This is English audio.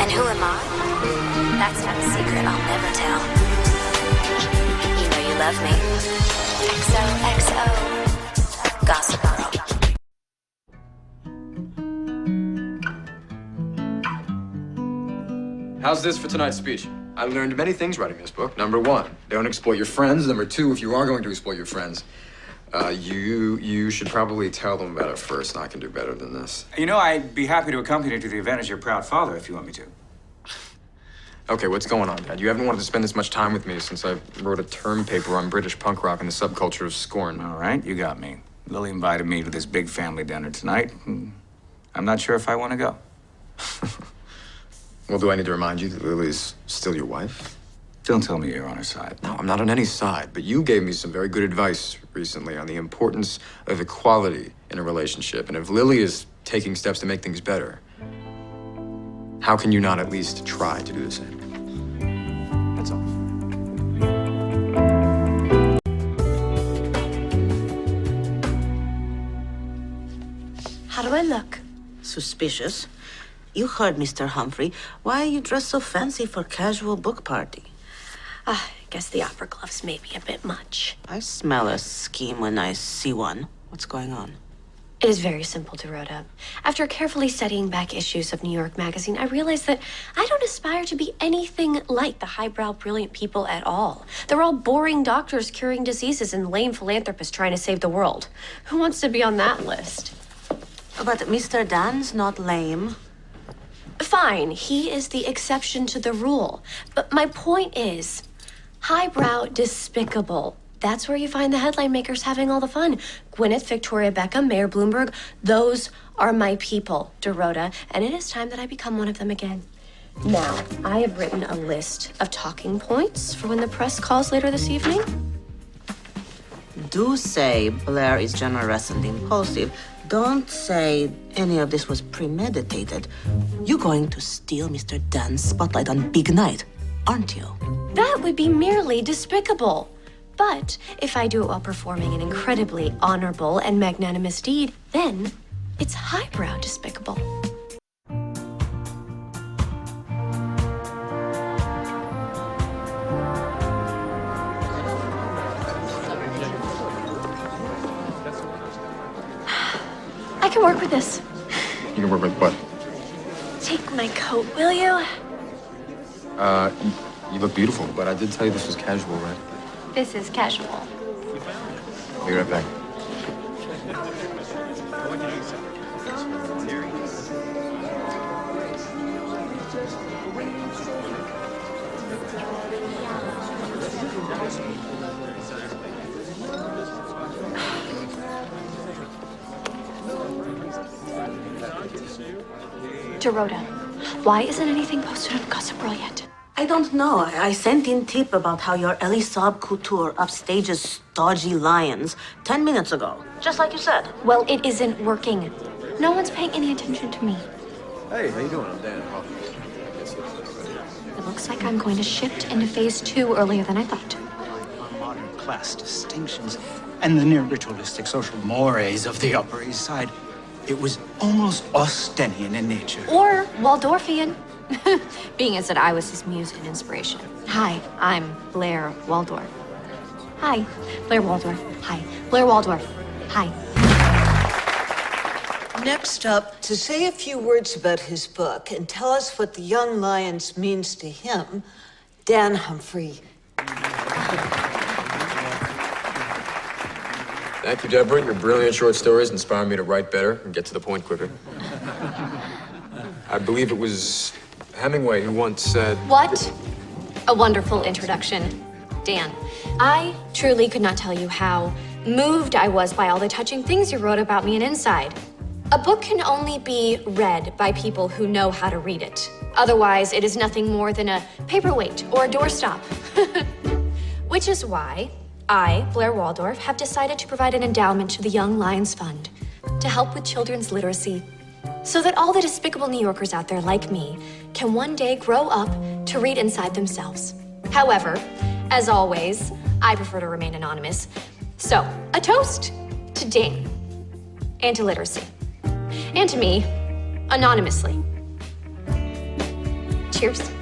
And who am I? That's not a secret I'll never tell. You know you love me. XOXO. Gossip Girl. How's this for tonight's speech? I learned many things writing this book. Number one, don't exploit your friends. Number two, if you are going to exploit your friends, you should probably tell them about it first, and I can do better than this. You know, I'd be happy to accompany you to the event as your proud father if you want me to. Okay, what's going on, Dad? You haven't wanted to spend this much time with me since I wrote a term paper on British punk rock and the subculture of scorn. All right, you got me. Lily invited me to this big family dinner tonight. I'm not sure if I want to go. Well, do I need to remind you that Lily's still your wife? Don't tell me you're on her side. No, I'm not on any side, but you gave me some very good advice recently on the importance of equality in a relationship. And if Lily is taking steps to make things better, how can you not at least try to do the same? That's all. How do I look? Suspicious. You heard Mr. Humphrey. Why are you dressed so fancy for casual book party? I guess the opera gloves may be a bit much. I smell a scheme when I see one. What's going on? It is very simple, Dorota. After carefully studying back issues of New York Magazine, I realized that I don't aspire to be anything like the highbrow, brilliant people at all. They're all boring doctors curing diseases and lame philanthropists trying to save the world. Who wants to be on that list? But Mr. Dan's not lame. Fine, he is the exception to the rule. But my point is, highbrow, despicable. That's where you find the headline makers having all the fun. Gwyneth, Victoria Beckham, Mayor Bloomberg. Those are my people, Dorota. And it is time that I become one of them again. Now, I have written a list of talking points for when the press calls later this evening. Do say Blair is generous and impulsive. Don't say any of this was premeditated. You're going to steal Mr. Dan's spotlight on big night, aren't you? That would be merely despicable. But if I do it while performing an incredibly honorable and magnanimous deed, then it's highbrow despicable. I can work with this. You can work with what? Take my coat, will you? You look beautiful, but I did tell you this was casual, right? This is casual. I'll be right back. Dorota, why isn't anything posted on Gossip Girl yet? I don't know. I sent in tip about how your Elisab Couture upstages stodgy lions 10 minutes ago. Just like you said. Well, it isn't working. No one's paying any attention to me. Hey, how you doing? I'm Dan. It looks like I'm going to shift into phase 2 earlier than I thought. On modern class distinctions and the near ritualistic social mores of the Upper East Side, it was almost Austenian in nature. Or Waldorfian. Being as that I was his muse and inspiration. Hi, I'm Blair Waldorf. Hi, Blair Waldorf. Hi, Blair Waldorf. Hi. Next up, to say a few words about his book and tell us what The Young Lions means to him, Dan Humphrey. Thank you, Deborah. Your brilliant short stories inspire me to write better and get to the point quicker. I believe it was Hemingway who once said... What a wonderful introduction, Dan. I truly could not tell you how moved I was by all the touching things you wrote about me in Inside. A book can only be read by people who know how to read it. Otherwise, it is nothing more than a paperweight or a doorstop. Which is why I, Blair Waldorf, have decided to provide an endowment to the Young Lions Fund to help with children's literacy, so that all the despicable New Yorkers out there like me can one day grow up to read inside themselves. However, as always, I prefer to remain anonymous. So, a toast to Dan and to literacy. And to me, anonymously. Cheers.